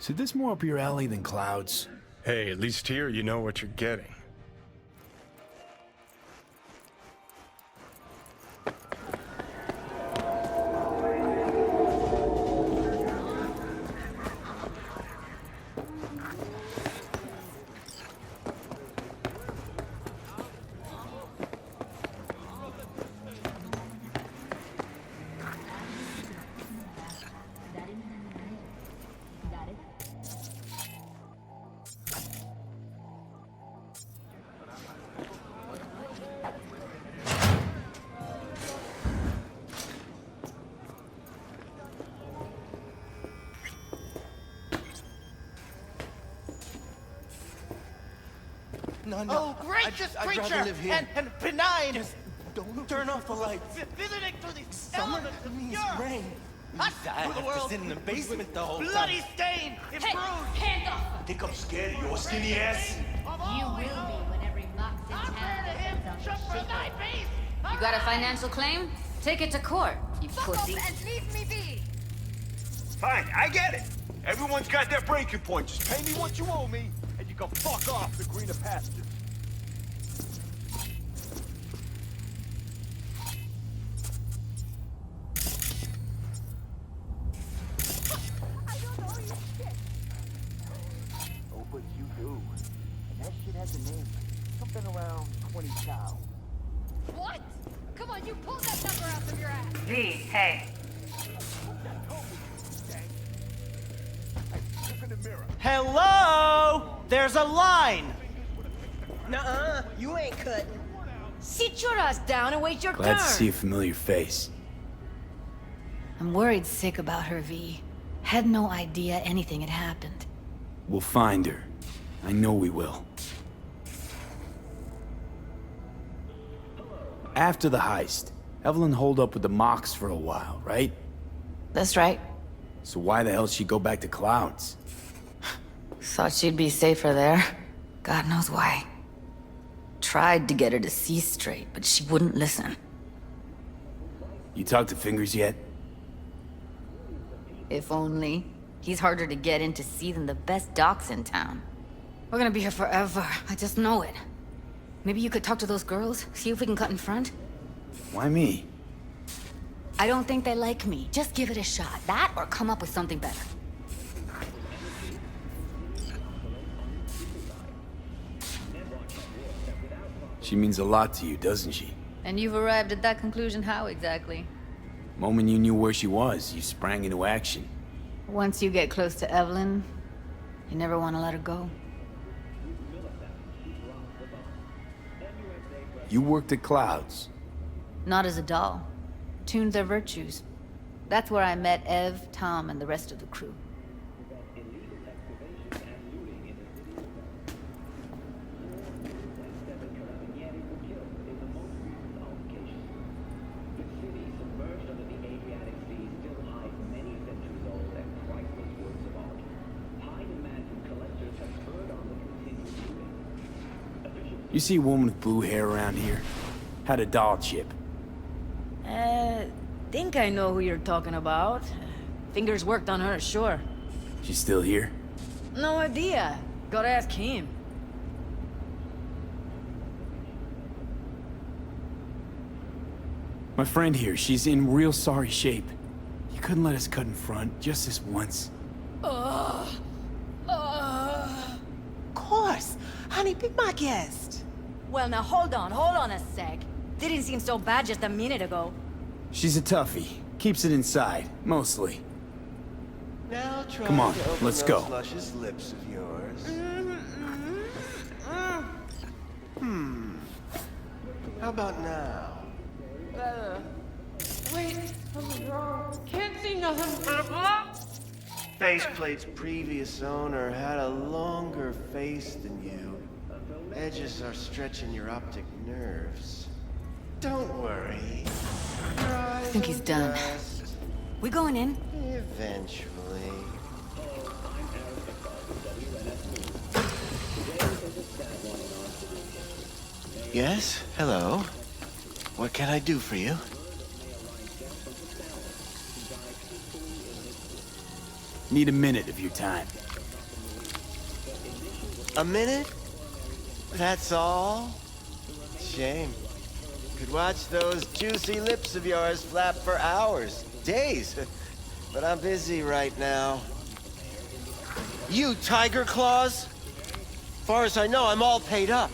So this more up your alley than Clouds? Hey, at least here you know what you're getting. No. Oh, gracious I'd creature! rather live here. And benign! Just don't turn off the lights. Visiting through the Summer elements of means Europe! rain. Us I through the have world! to sit in the basement the whole Bloody time. stain! Hey, Improved! hands off! Think I'm scared of your skinny ass? Of You all will we be know. when every mox in I've town heard of him! depends on Jump the for thy shit. base! You got a financial claim? Take it to court, you pussy. And leave me be! Fine, I get it. Everyone's got their breaking point. Just pay me what you owe me, and you can fuck off to greener pastures. I don't know you shit! Oh, but you do. And that shit has a name. Something around 20 cow. What? Come on, you pulled that number out of your ass! V, hey. Look in the mirror. Hello! There's a line! Nuh-uh, you ain't cutting. Sit your ass down and wait your Glad turn. to see a familiar face. I'm worried sick about her, V. Had no idea anything had happened. We'll find her. I know we will. After the heist, Evelyn holed up with the Mox for a while, right? That's right. So why the hell she go back to Clouds? Thought she'd be safer there. God knows why. Tried to get her to see straight, but she wouldn't listen. You talked to Fingers yet? If only. He's harder to get in to see than the best docs in town. We're gonna be here forever. I just know it. Maybe you could talk to those girls, see if we can cut in front? Why me? I don't think they like me. Just give it a shot. That or come up with something better. She means a lot to you, doesn't she? And you've arrived at that conclusion how exactly? Moment you knew where she was, you sprang into action. Once you get close to Evelyn, you never want to let her go. You worked at Clouds. Not as a doll. Tuned their virtues. That's where I met Ev, Tom, and the rest of the crew. You see a woman with blue hair around here? Had a doll chip. Think I know who you're talking about. Fingers worked on her, sure. She's still here? No idea. Gotta ask him. My friend here, she's in real sorry shape. You couldn't let us cut in front, just this once. Of course. Honey, be my guest. Well, now hold on a sec. Didn't seem so bad just a minute ago. She's a toughie. Keeps it inside, mostly. Now try Come on, to open let's those go. luscious lips of yours. How about now? Wait, something's wrong. Can't see nothing. Faceplate's previous owner had a longer face than you. Edges are stretching your optic nerves. Don't worry. I think he's done. We going in? Eventually. Yes? Hello? What can I do for you? Need a minute of your time. A minute? That's all? Shame. Could watch those juicy lips of yours flap for hours, days. But I'm busy right now. You Tiger Claws? Far as I know, I'm all paid up.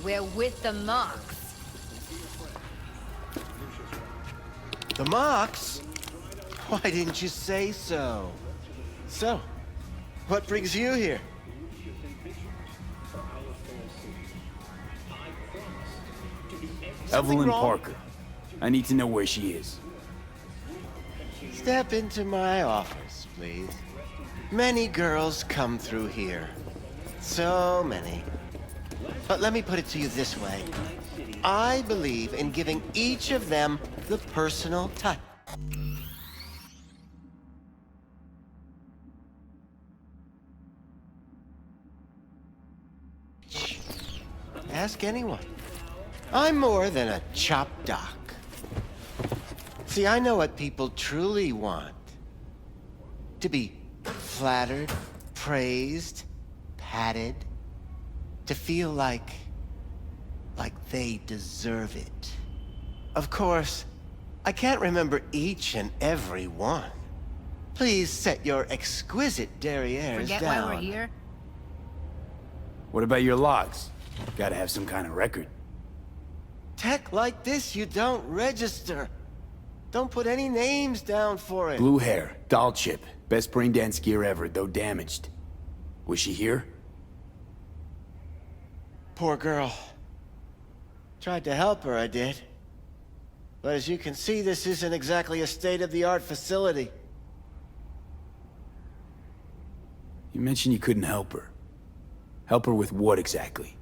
We're with the Mox. The Mox? Why didn't you say so? So, what brings you here? Something Evelyn wrong? Parker. I need to know where she is. Step into my office, please. Many girls come through here. So many. But let me put it to you this way. I believe in giving each of them the personal touch. Ask anyone. I'm more than a chop doc. See, I know what people truly want. To be flattered, praised, patted. To feel like they deserve it. Of course, I can't remember each and every one. Please set your exquisite derrieres Forget down. why we're here? What about your logs? Gotta have some kind of record. Tech like this, you don't register. Don't put any names down for it. Blue hair, doll chip, best brain dance gear ever, though damaged. Was she here? Poor girl. Tried to help her, I did. But as you can see, this isn't exactly a state-of-the-art facility. You mentioned you couldn't help her. Help her with what exactly?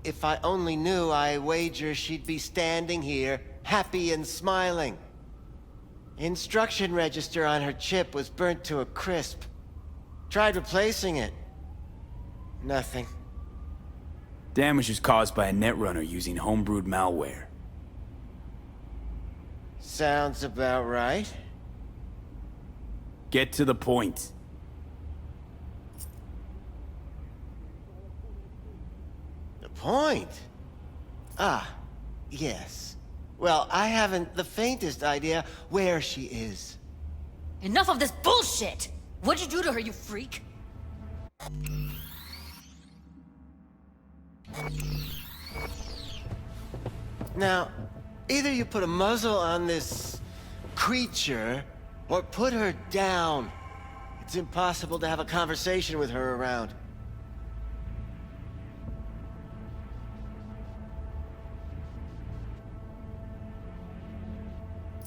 If I only knew, I wager she'd be standing here, happy and smiling. Instruction register on her chip was burnt to a crisp. Tried replacing it. Nothing. Damage was caused by a netrunner using homebrewed malware. Sounds about right. Get to the point. The point? Ah, yes. Well, I haven't the faintest idea where she is. Enough of this bullshit! What'd you do to her, you freak? Now, either you put a muzzle on this creature, or put her down. It's impossible to have a conversation with her around.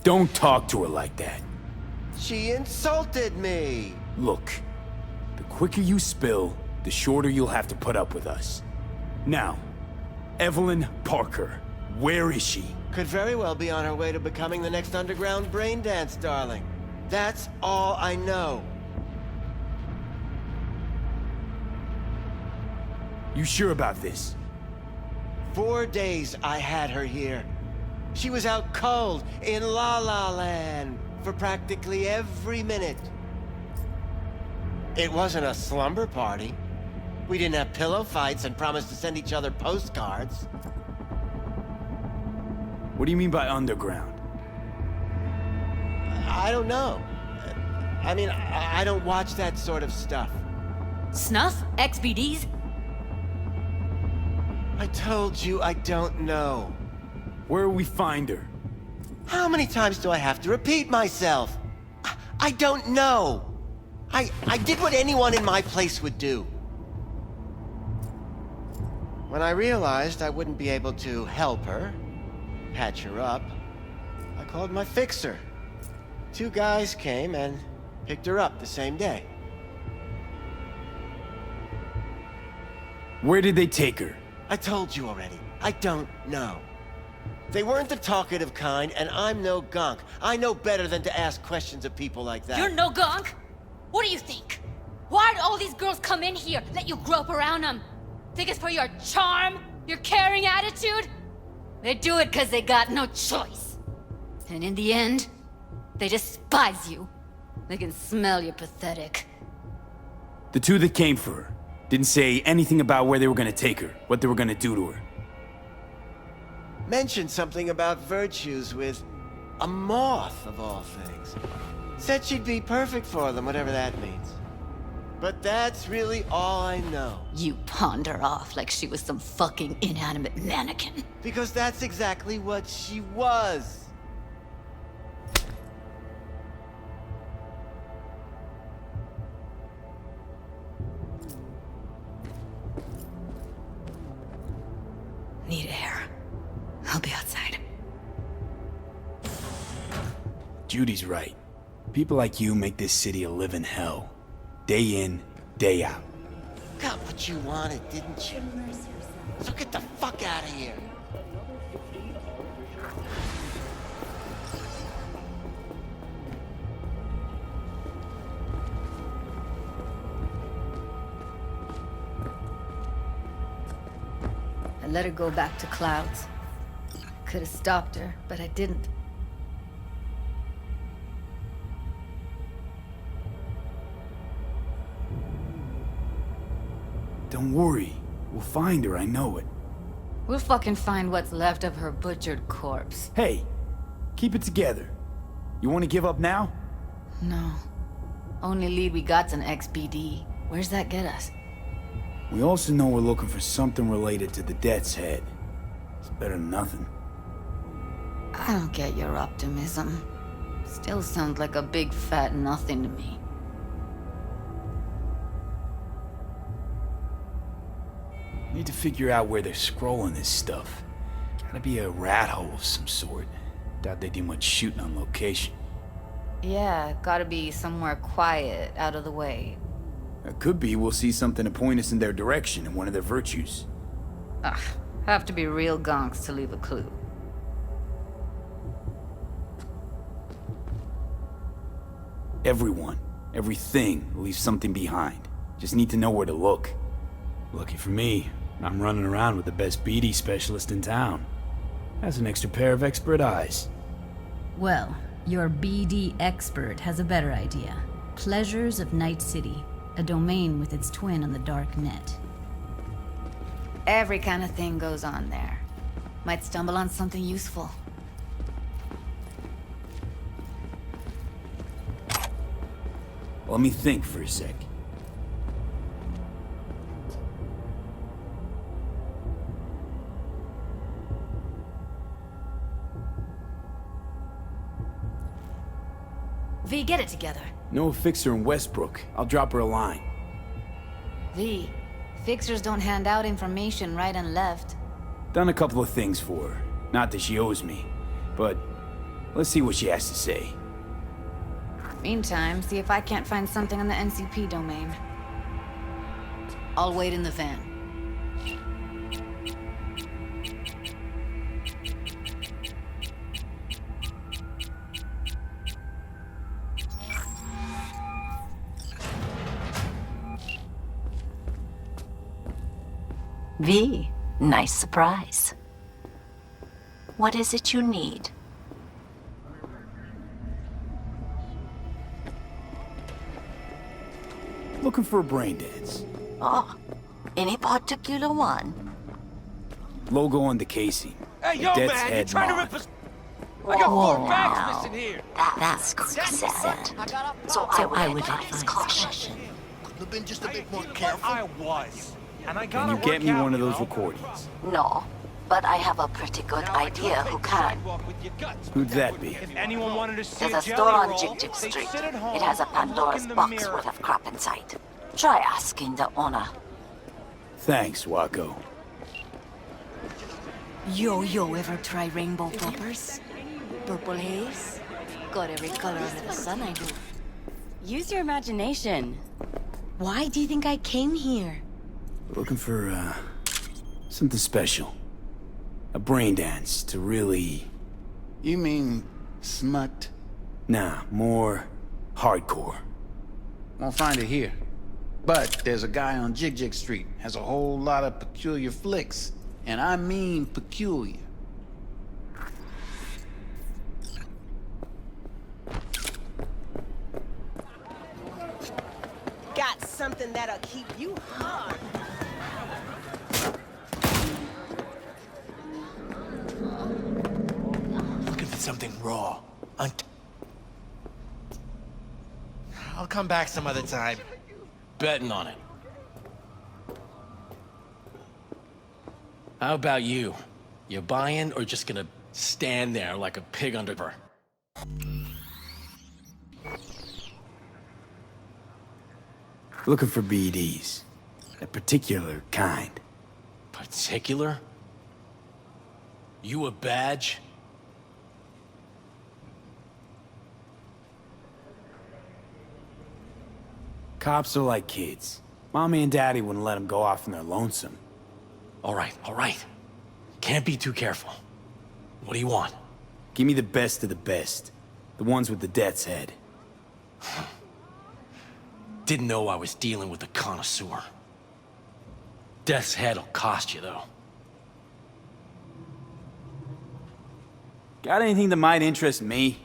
Don't talk to her like that. She insulted me! Look, the quicker you spill, the shorter you'll have to put up with us. Now, Evelyn Parker, where is she? Could very well be on her way to becoming the next underground brain dance darling. That's all I know. You sure about this? 4 days I had her here. She was out cold in La La Land for practically every minute. It wasn't a slumber party. We didn't have pillow fights and promised to send each other postcards. What do you mean by underground? I don't know. I mean, I don't watch that sort of stuff. Snuff? XBDs? I told you I don't know. Where will we find her? How many times do I have to repeat myself? I don't know. I did what anyone in my place would do. When I realized I wouldn't be able to help her, patch her up, I called my fixer. 2 guys came and picked her up the same day. Where did they take her? I told you already. I don't know. They weren't the talkative kind, and I'm no gunk. I know better than to ask questions of people like that. You're no gunk? What do you think? Why'd all these girls come in here, let you grope around them? Think it's for your charm? Your caring attitude? They do it because they got no choice. And in the end, they despise you. They can smell you're pathetic. The 2 that came for her. Didn't say anything about where they were gonna take her, what they were gonna do to her. Mentioned something about virtues with a moth, of all things. Said she'd be perfect for them, whatever that means. But that's really all I know. You pawned her off like she was some fucking inanimate mannequin. Because that's exactly what she was. Need air. I'll be outside. Judy's right. People like you make this city a living hell. Day in, day out. Got what you wanted, didn't you? So get the fuck out of here. I let her go back to Clouds. Could have stopped her, but I didn't. Don't worry. We'll find her, I know it. We'll fucking find what's left of her butchered corpse. Hey, keep it together. You want to give up now? No. Only lead we got's an XBD. Where's that get us? We also know we're looking for something related to the Death's Head. It's better than nothing. I don't get your optimism. Still sounds like a big fat nothing to me. Need to figure out where they're scrolling this stuff. Gotta be a rat hole of some sort. Doubt they do much shooting on location. Yeah, gotta be somewhere quiet, out of the way. It could be we'll see something to point us in their direction in one of their virtues. Ugh, have to be real gonks to leave a clue. Everyone, everything leaves something behind. Just need to know where to look. Lucky for me, I'm running around with the best BD specialist in town. Has an extra pair of expert eyes. Well, your BD expert has a better idea. Pleasures of Night City, a domain with its twin on the dark net. Every kind of thing goes on there. Might stumble on something useful. Let me think for a sec. V, get it together. Know a fixer in Westbrook. I'll drop her a line. V, fixers don't hand out information right and left. Done a couple of things for her. Not that she owes me, but let's see what she has to say. Meantime, see if I can't find something on the NCP domain. I'll wait in the van. V, nice surprise. What is it you need? Looking for a brain dance. Oh, any particular one? Logo on the casing. Hey, The yo, Death's man, you Head trying to mod. rip us? I got 4 Wow. bags missing here. That's consistent. So I would advise caution. Could have been just a bit more I careful. was. And I Can gotta you get work me out, one of you those know? recordings? No, but I have a pretty good idea who can. Who'd that be? If anyone wanted to see There's a jelly store on roll, Jig Jig they Street. sit at home It has a and look Pandora's in the box mirror. worth of crap inside. Try asking the owner. Thanks, Wacko. Yo, ever try rainbow poppers? Purple haze? Got every color under the sun, I do. Use your imagination. Why do you think I came here? Looking for, something special. A brain dance to really... You mean smut? Nah, more hardcore. Won't find it here. But there's a guy on Jig Jig Street, has a whole lot of peculiar flicks. And I mean peculiar. Got something that'll keep you hard. I'll come back some other time. Betting on it. How about you? You buying or just gonna stand there like a pig under her? Looking for BDs. A particular kind. Particular? You a badge? Cops are like kids. Mommy and Daddy wouldn't let them go off when they're lonesome. All right. Can't be too careful. What do you want? Give me the best of the best. The ones with the death's head. Didn't know I was dealing with a connoisseur. Death's head'll cost you, though. Got anything that might interest me?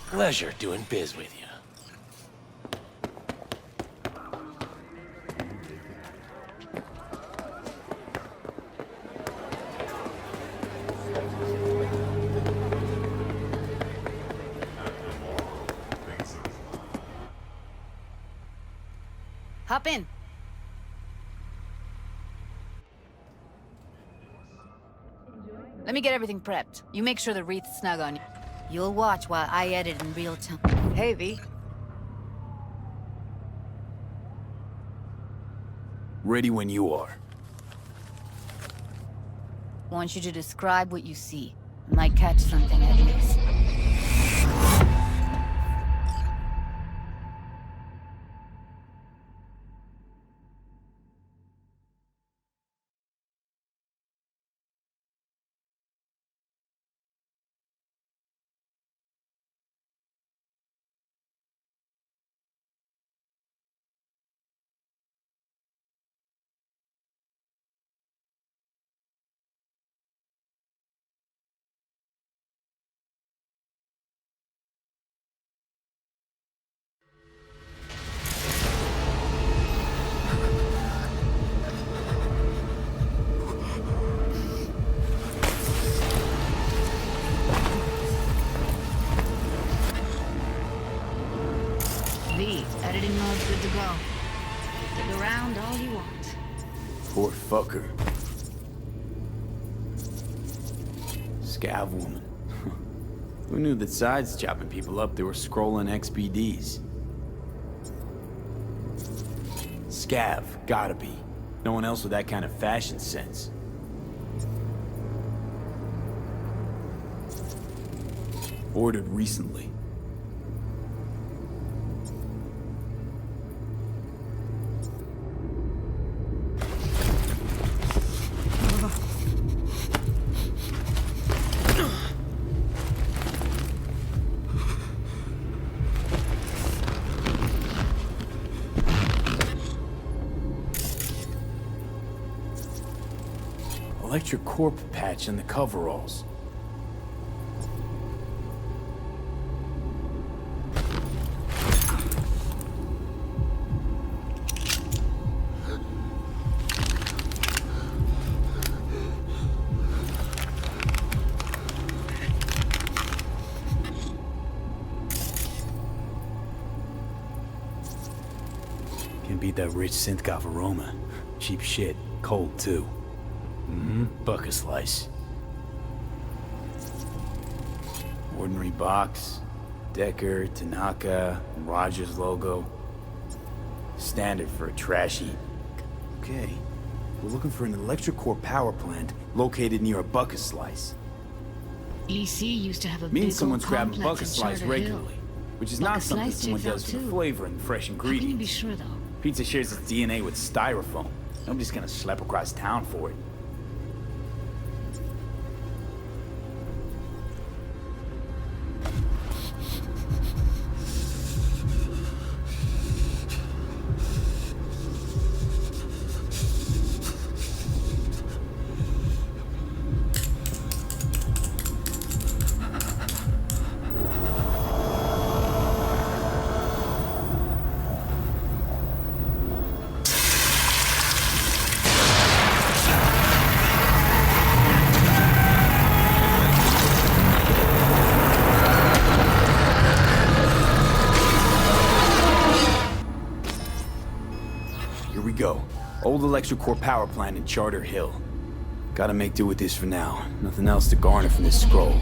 Pleasure doing biz with you. Hop in. Let me get everything prepped. You make sure the wreath's snug on you. You'll watch while I edit in real time. Hey, V. Ready when you are. Want you to describe what you see. Might catch something at least. Editing mode's good to go. Stick around all you want. Poor fucker. Scav woman. Who knew that sides chopping people up, they were scrolling XBDs? Scav, gotta be. No one else with that kind of fashion sense. Ordered recently. Electric corp patch in the coveralls. Can't beat that rich synth-goth aroma. Cheap shit. Cold, too. Buck a slice. Ordinary box. Decker, Tanaka, and Rogers logo. Standard for a trash heap. Okay. We're looking for an electric core power plant located near a bucket slice. EC used to have a Means big someone's old grabbing complex bucket in slice Charter regularly. Hill. Which is Bucket not something slice someone checks does out for the too. flavor and fresh How can you be ingredients. sure, though? Pizza shares its DNA with styrofoam. Nobody's gonna schlep across town for it. Old electric-core power plant in Charter Hill. Gotta make do with this for now. Nothing else to garner from this scroll.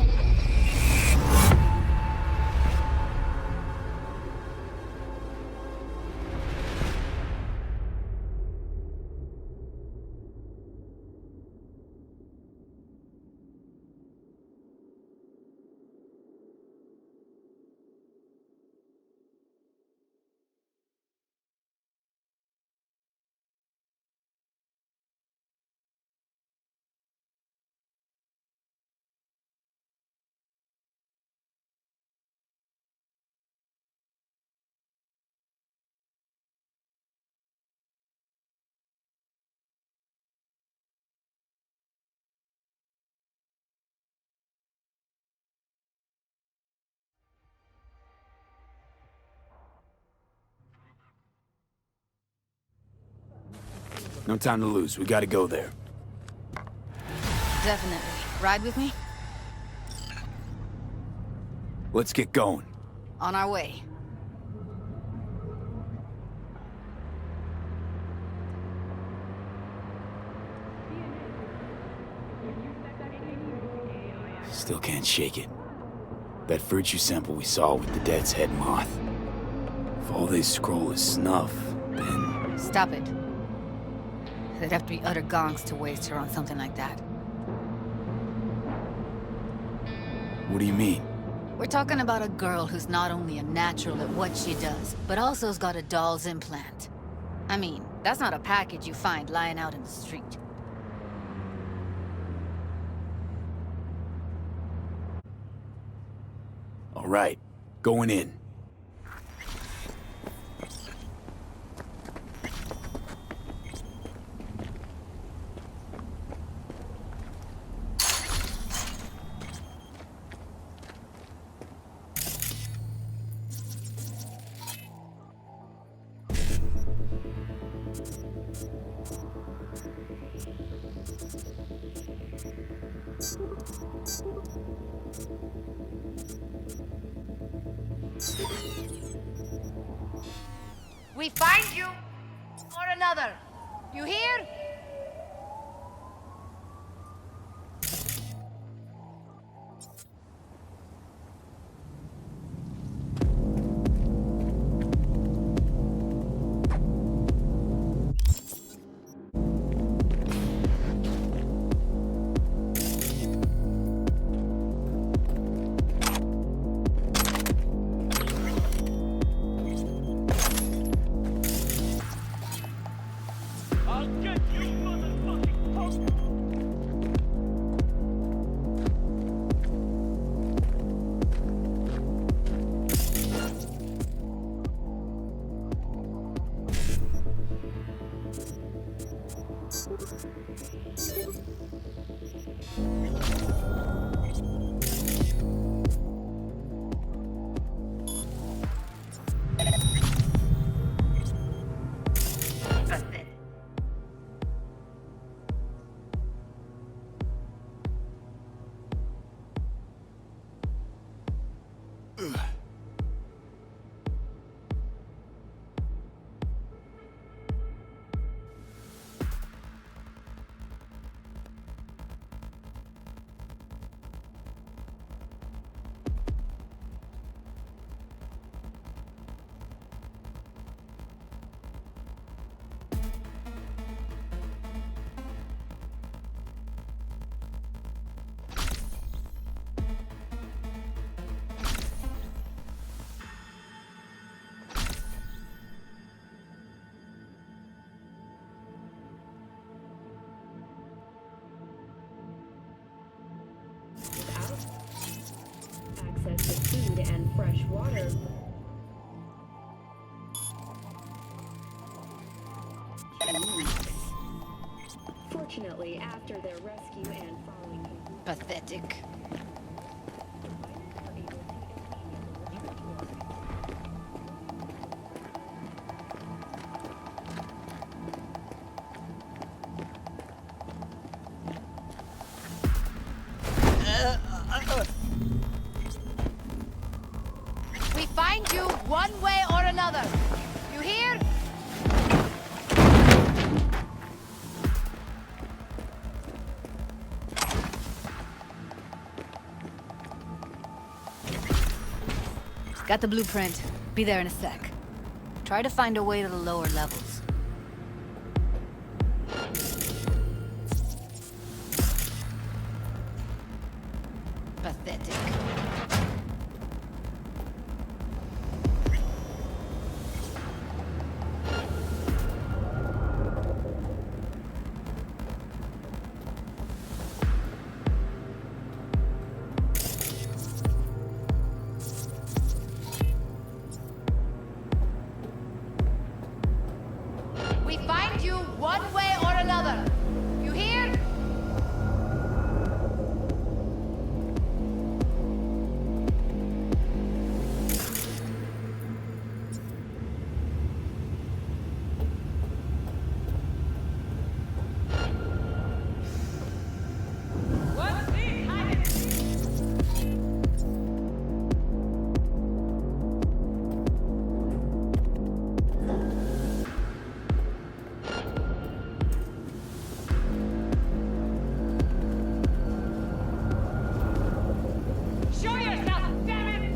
No time to lose. We gotta go there. Definitely. Ride with me? Let's get going. On our way. Still can't shake it. That virtue sample we saw with the Death's Head moth. If all they scroll is snuff, then... Stop it. They'd have to be utter gonks to waste her on something like that. What do you mean? We're talking about a girl who's not only a natural at what she does, but also's got a doll's implant. I mean, that's not a package you find lying out in the street. All right, going in. We find you or another. You hear? Access to food and fresh water. Fortunately, after their rescue and following Pathetic. We find you one way or another. You hear? Got the blueprint. Be there in a sec. Try to find a way to the lower levels. Pathetic. We find you one way or another. You hear? Show yourself, damn it!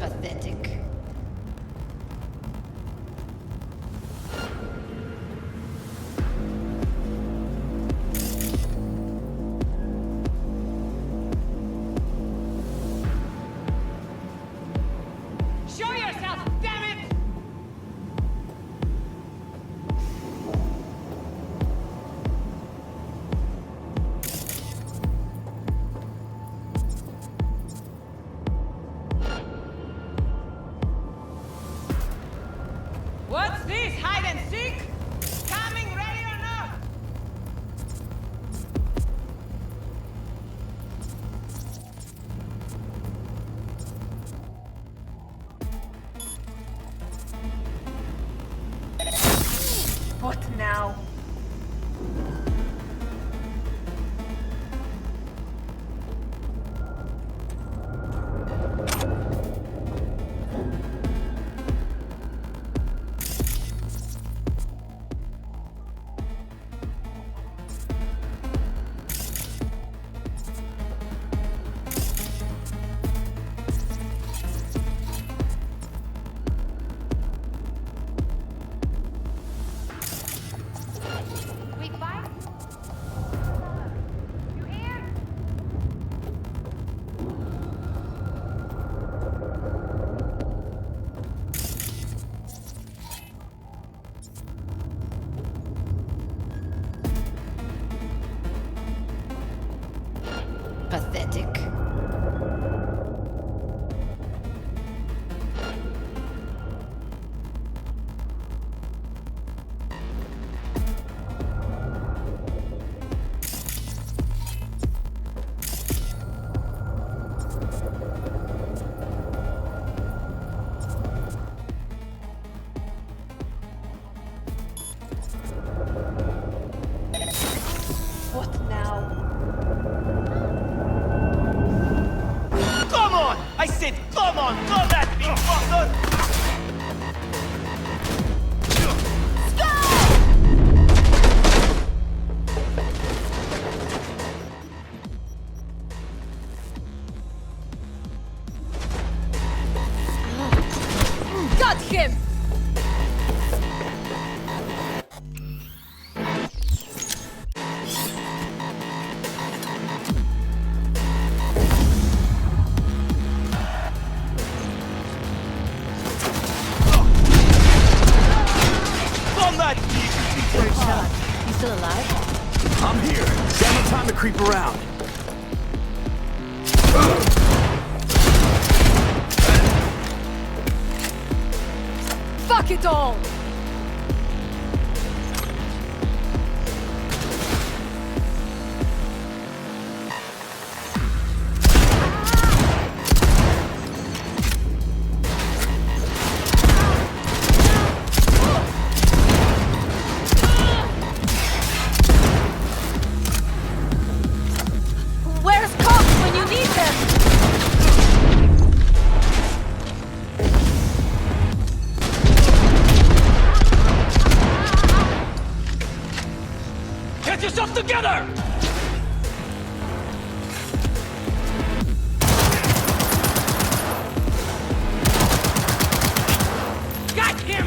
Pathetic. Show yourself, damn it! What's this, hide and seek? Coming, ready or not? What now? We find you hear? Pathetic. What now? Come on! I said, come on! Come at me, fucker! Got him! You still alive? I'm here. Got no time to creep around. Fuck it all! yourself together! Got him!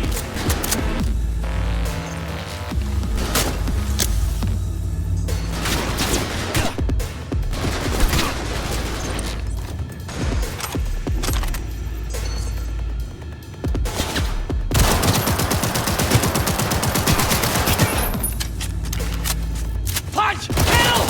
Punch! Kill!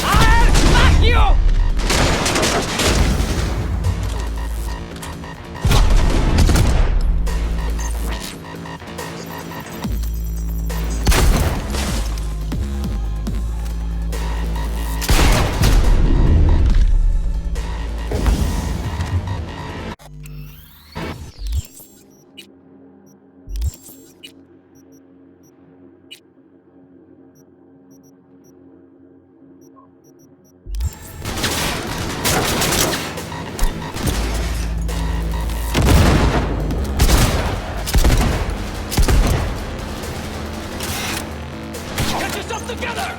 I'll smack you! Get yourself together!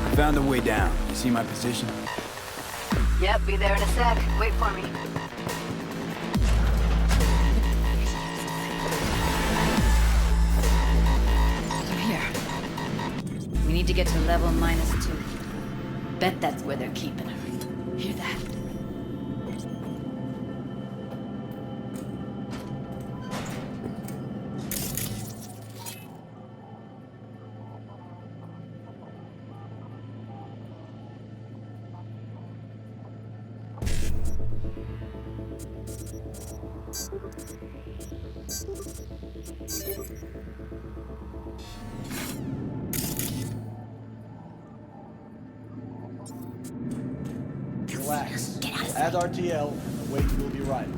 I found a way down. You see my position? Yep, be there in a sec. Wait for me. I'm here. We need to get to level -2. Bet that's where they're keeping her. Hear that? Relax. Add RTL, and the weight will be right.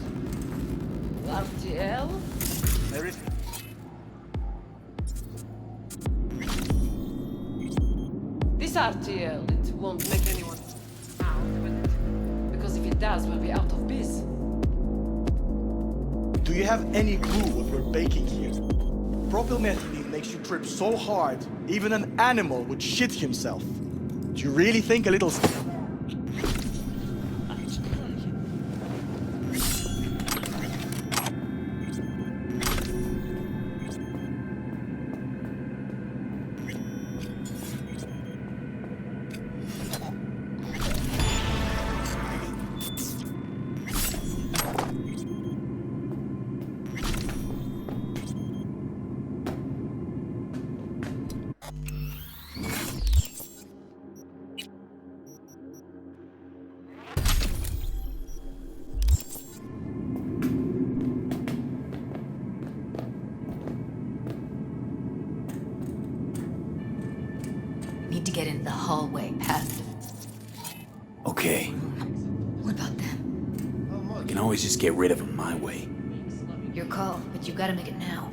RTL? There is... This RTL, it won't make anyone out with it. Because if it does, we'll be out of biz. Do you have any clue what we're baking here? Propylmethylene makes you trip so hard, even an animal would shit himself. Do you really think a little... Need to get into the hallway past it. Okay. What about them? I can always just get rid of them my way. Your call, but you gotta make it now.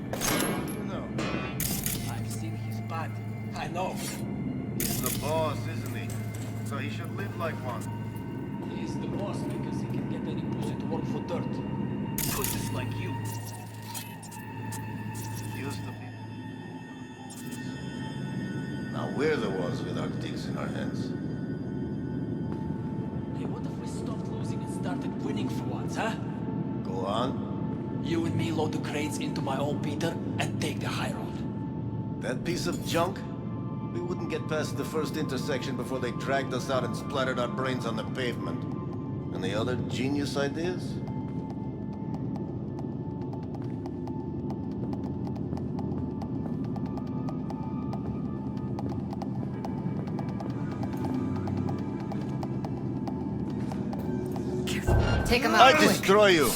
I've seen his body. I know. He's the boss, isn't he? So he should live like one. He's the boss because he can get any pussy to work for dirt. Pussies like you. Used to be. Now we're the ones with our dicks in our hands. Hey, what if we stopped losing and started winning for once, huh? Go on. You and me load the crates into my old beater and take the high road. That piece of junk? We wouldn't get past the first intersection before they dragged us out and splattered our brains on the pavement. And the other genius ideas? Take him out. I destroy you!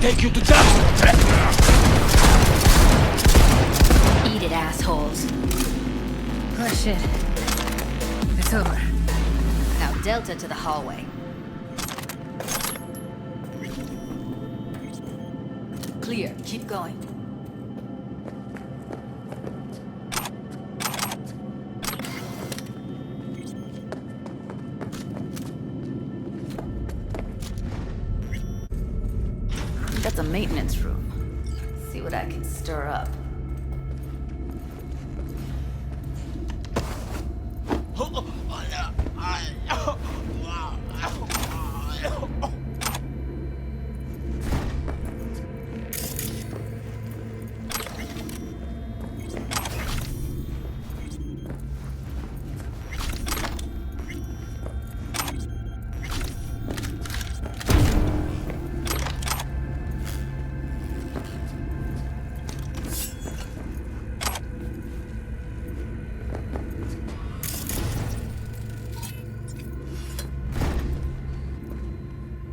take you to justice! Eat it, assholes. Oh shit. It's over. Now Delta to the hallway. Clear. Keep going. That's a maintenance room. See what I can stir up.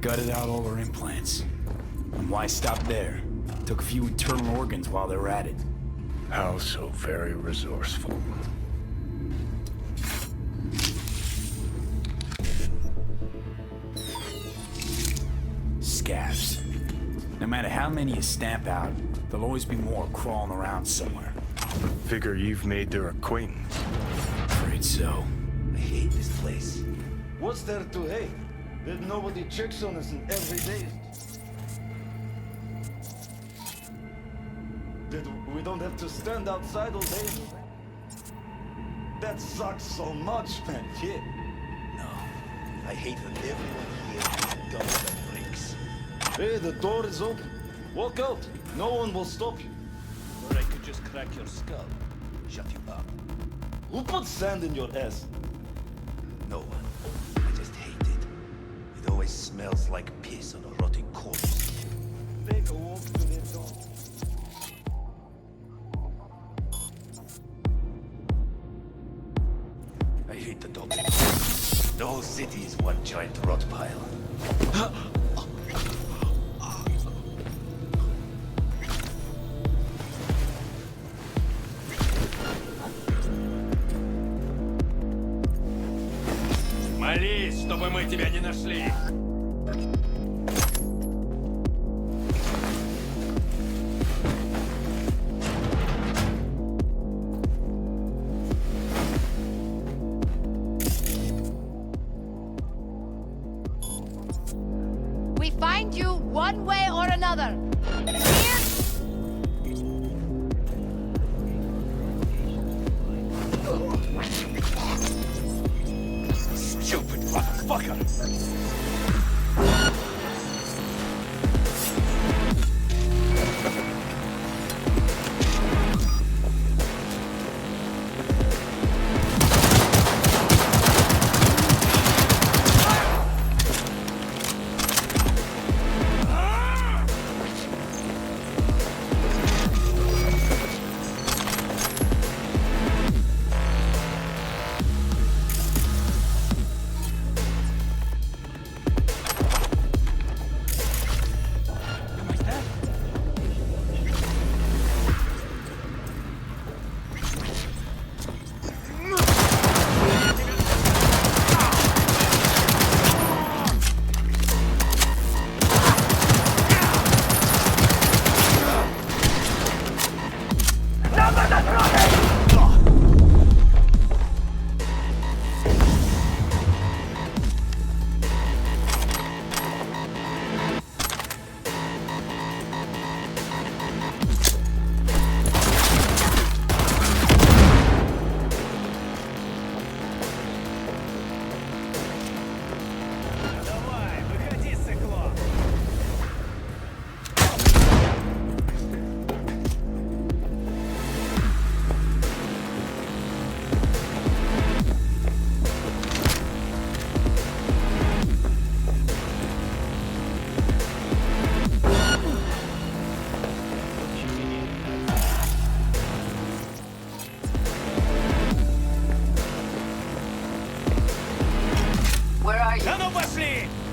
Gutted out all her implants. And why stop there? Took a few internal organs while they were at it. How so very resourceful. Scabs. No matter how many you stamp out, there'll always be more crawling around somewhere. Figure you've made their acquaintance. Afraid so. I hate this place. What's there to hate? That nobody checks on us every day. That we don't have to stand outside all day. That sucks so much, man. Yeah. No. I hate that everyone here has guns and bricks. Hey, the door is open. Walk out. No one will stop you. Or I could just crack your skull. Shut you up. Who put sand in your ass? No one. I just hate it. It always smells like piss on a rotting corpse. Take a walk to the door. I hate the dog. The whole city is one giant rot pile. Молись, чтобы мы тебя не нашли. We find you one way or another. Here? Stupid motherfucker!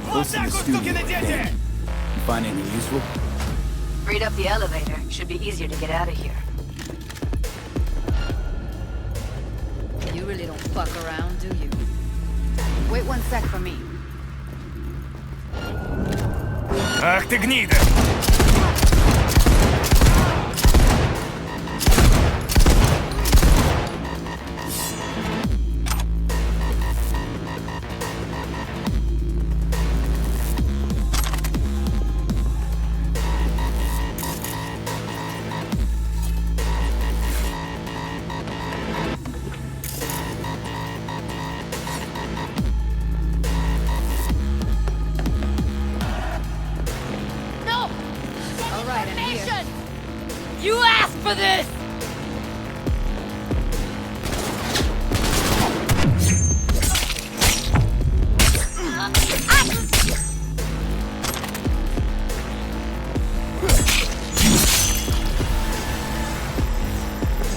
Close to the studio again. You find anything useful? Freed up the elevator. Should be easier to get out of here. You really don't fuck around, do you? Wait 1 sec for me. Ах ты гнида! You asked for this!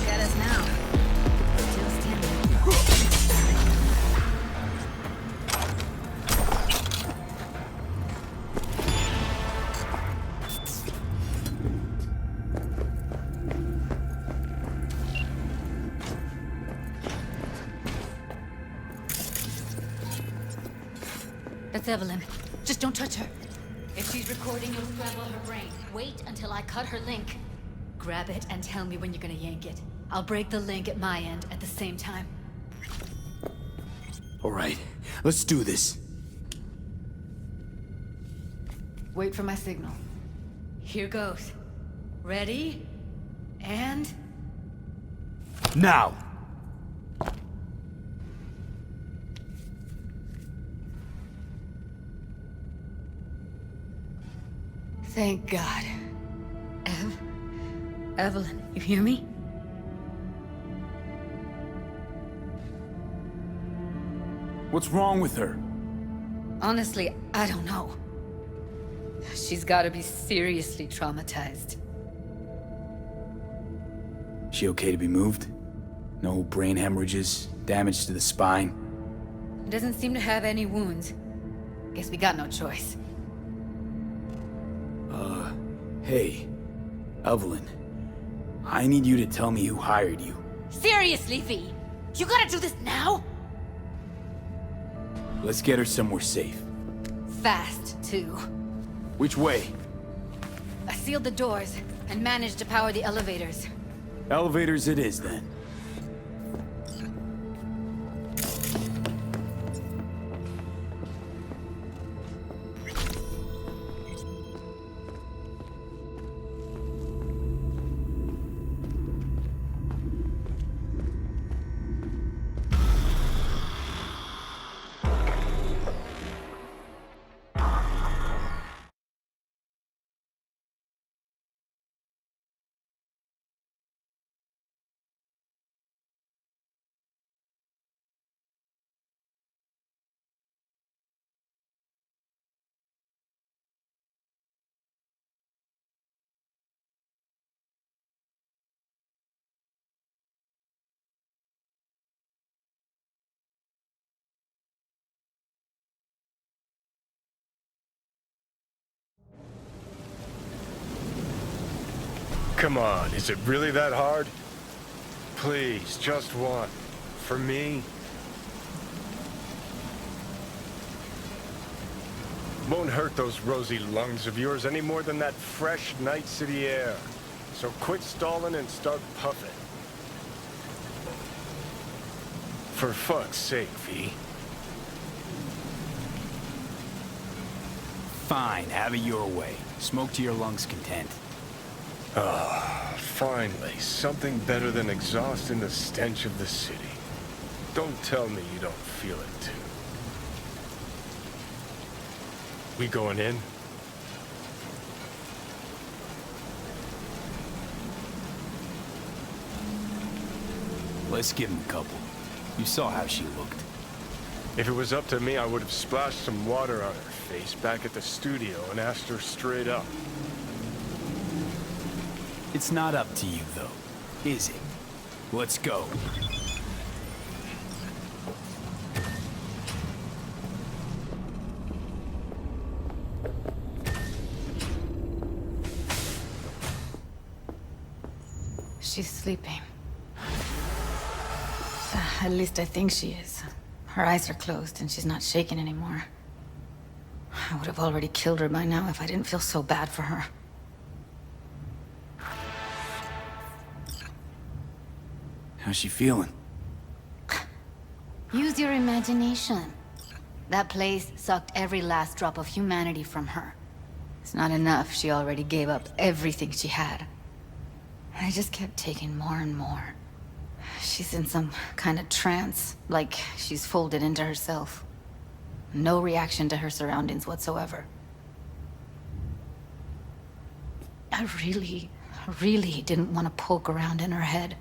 Get us now. Still standing. That's Evelyn. Just don't touch her. If she's recording, you'll scramble her brain. Wait until I cut her link. Grab it and tell me when you're gonna yank it. I'll break the link at my end at the same time. All right, let's do this. Wait for my signal. Here goes. Ready? And... Now! Thank God. Evelyn, you hear me? What's wrong with her? Honestly, I don't know. She's gotta be seriously traumatized. She okay to be moved? No brain hemorrhages, damage to the spine? Doesn't seem to have any wounds. Guess we got no choice. Hey, Evelyn. I need you to tell me who hired you. Seriously, V? You gotta do this now? Let's get her somewhere safe. Fast, too. Which way? I sealed the doors and managed to power the elevators. Elevators it is, then. Come on, is it really that hard? Please, just one. For me? Won't hurt those rosy lungs of yours any more than that fresh night city air. So quit stalling and start puffing. For fuck's sake, V. Fine, have it your way. Smoke to your lungs' content. Ah, finally, something better than exhaust in the stench of the city. Don't tell me you don't feel it too. We going in? Let's give him a couple. You saw how she looked. If it was up to me, I would have splashed some water on her face back at the studio and asked her straight up. It's not up to you, though, is it? Let's go. She's sleeping. At least I think she is. Her eyes are closed and she's not shaking anymore. I would have already killed her by now if I didn't feel so bad for her. How's she feeling? Use your imagination. That place sucked every last drop of humanity from her. It's not enough, she already gave up everything she had. I just kept taking more and more. She's in some kind of trance, like she's folded into herself. No reaction to her surroundings whatsoever. I really didn't want to poke around in her head.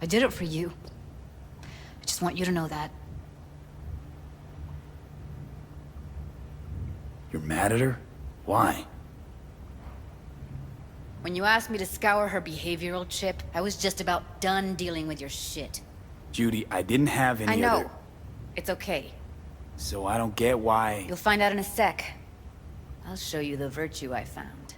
I did it for you. I just want you to know that. You're mad at her? Why? When you asked me to scour her behavioral chip, I was just about done dealing with your shit. Judy, I didn't have any I know. other... It's okay. So I don't get why... You'll find out in a sec. I'll show you the virtue I found.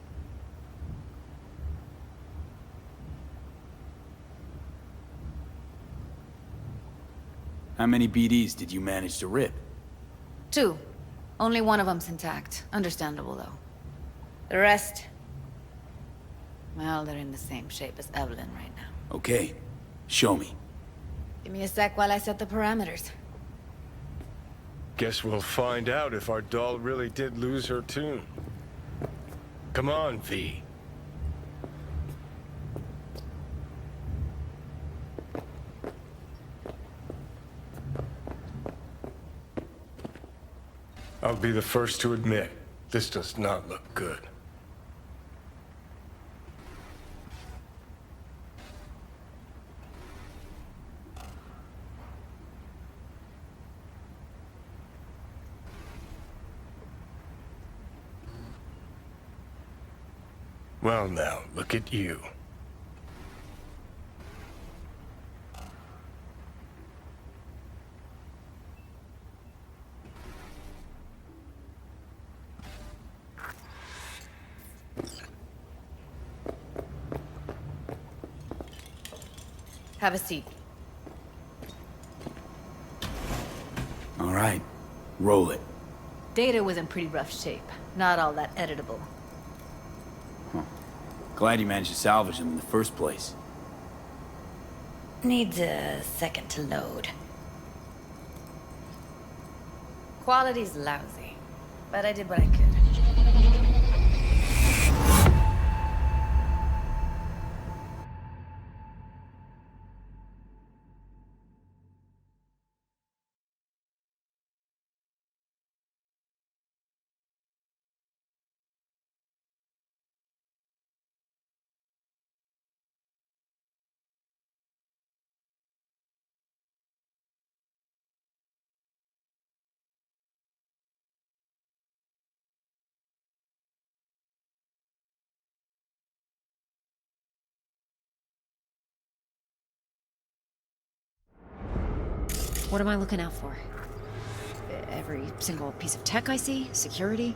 How many BDs did you manage to rip? 2. Only one of them's intact. Understandable, though. The rest... well, they're in the same shape as Evelyn right now. Okay. Show me. Give me a sec while I set the parameters. Guess we'll find out if our doll really did lose her tune. Come on, V. I'll be the first to admit, this does not look good. Well now, look at you. Have a seat. All right. Roll it. Data was in pretty rough shape. Not all that editable. Glad you managed to salvage them in the first place. Needs a second to load. Quality's lousy, but I did what I could. What am I looking out for? Every single piece of tech I see? Security?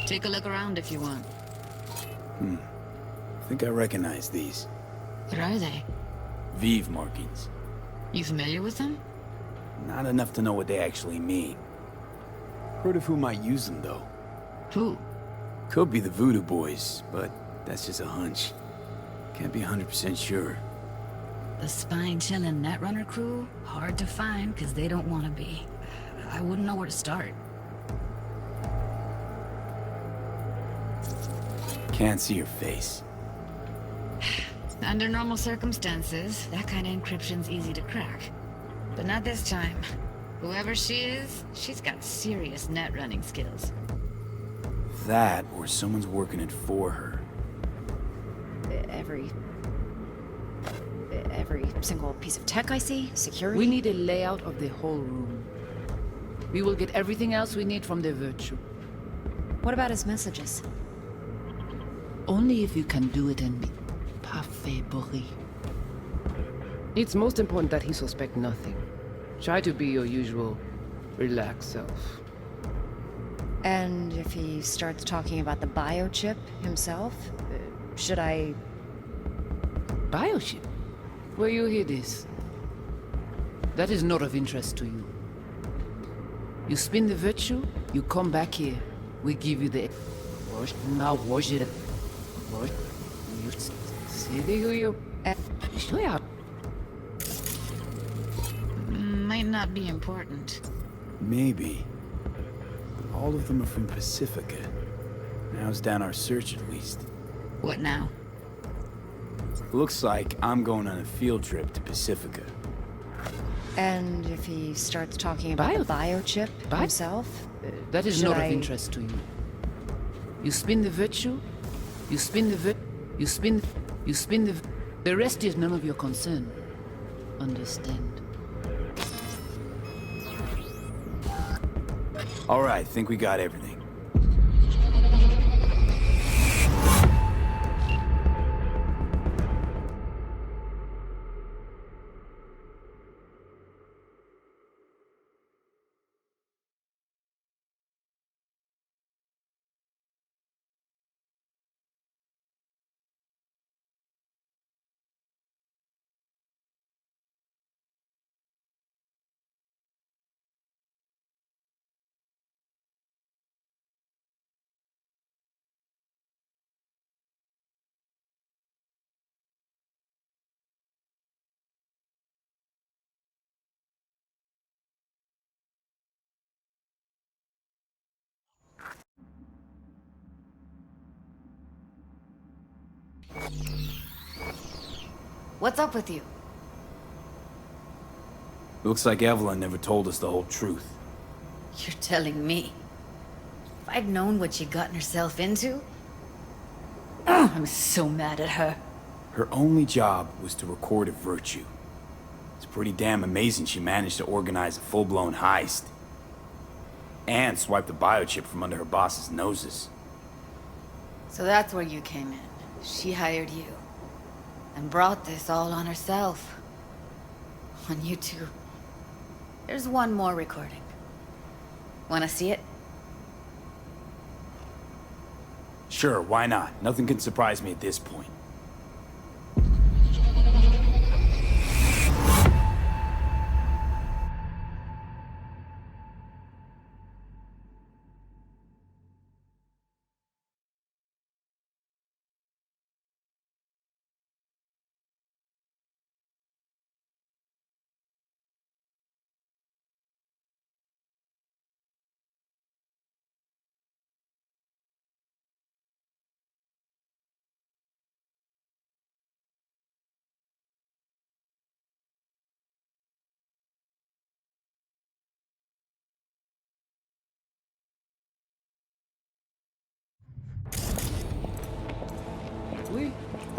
Take a look around if you want. I think I recognize these. What are they? Vive markings. You familiar with them? Not enough to know what they actually mean. Heard of who might use them, though. Who? Could be the Voodoo Boys, but that's just a hunch. Can't be 100% sure. The spine-chilling Netrunner crew? Hard to find, because they don't want to be. I wouldn't know where to start. Can't see your face. Under normal circumstances, that kind of encryption's easy to crack. But not this time. Whoever she is, she's got serious net running skills. That, or someone's working it for her. Every single piece of tech I see? Security? We need a layout of the whole room. We will get everything else we need from the Virtue. What about his messages? Only if you can do it in parfait bruit. It's most important that he suspect nothing. Try to be your usual, relaxed self. And if he starts talking about the biochip himself, should I... Biochip? Where you hear this? That is not of interest to you. You spin the virtue, you come back here. We give you the... Now wash it. You see the you... Might not be important. Maybe. All of them are from Pacifica. Now's down our search at least. What now? Looks like I'm going on a field trip to Pacifica. And if he starts talking about the biochip himself, that is should not I... of interest to you. You spin the virtue, you spin the you spin the... The rest is none of your concern. Understand? All right, think we got everything. What's up with you? Looks like Evelyn never told us the whole truth. You're telling me. If I'd known what she'd gotten herself into... I'm so mad at her. Her only job was to record a virtue. It's pretty damn amazing she managed to organize a full-blown heist. And swipe the biochip from under her boss's noses. So that's where you came in. She hired you. And brought this all on herself. On you two. There's one more recording. Wanna see it? Sure, why not? Nothing can surprise me at this point.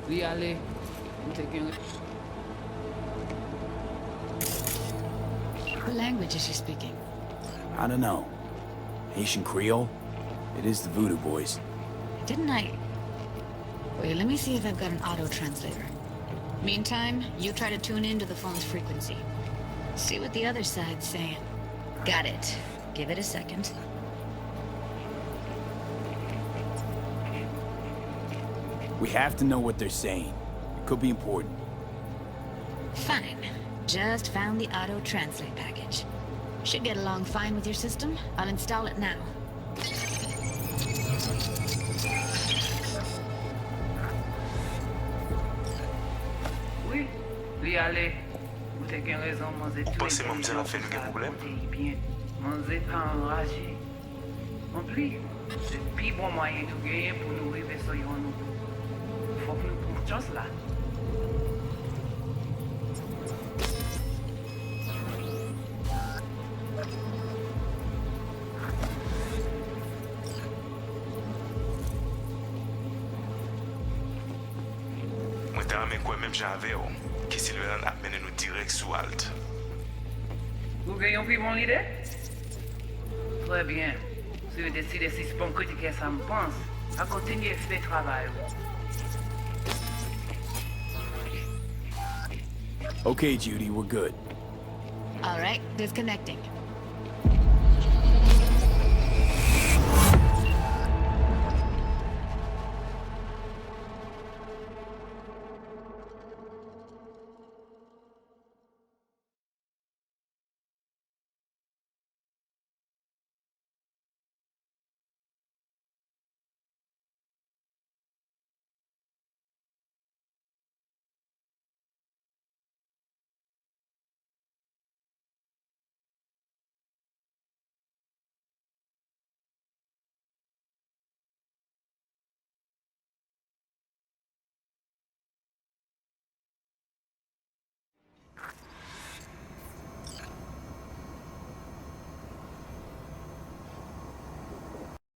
Oui, allez. I'm taking it. What language is she speaking? I don't know. Haitian Creole? It is the Voodoo Boys. Didn't I... Wait, let me see if I've got an auto-translator. Meantime, you try to tune into the phone's frequency. See what the other side's saying. Got it. Give it a second. We have to know what they're saying. It could be important. Fine. Just found the auto-translate package. Should get along fine with your system. I'll install it now. Oui, allez. Vous avez bien raison, manger tout. Pensez moi me la fait nous problème. Manger pas enragé. En plus, c'est le plus bon moyen de gagner pour nous arriver sur nous. Faut que nous prenions chance là. Moi t'as amené quoi même j'avais qui si le a mené nous direct sous Alt. Vous gagnez plus mon idée? Très bien. Si vous décidez si c'est bon critiquer ça me pense, à continuer à faire le travail. Okay, Judy, we're good. All right, disconnecting.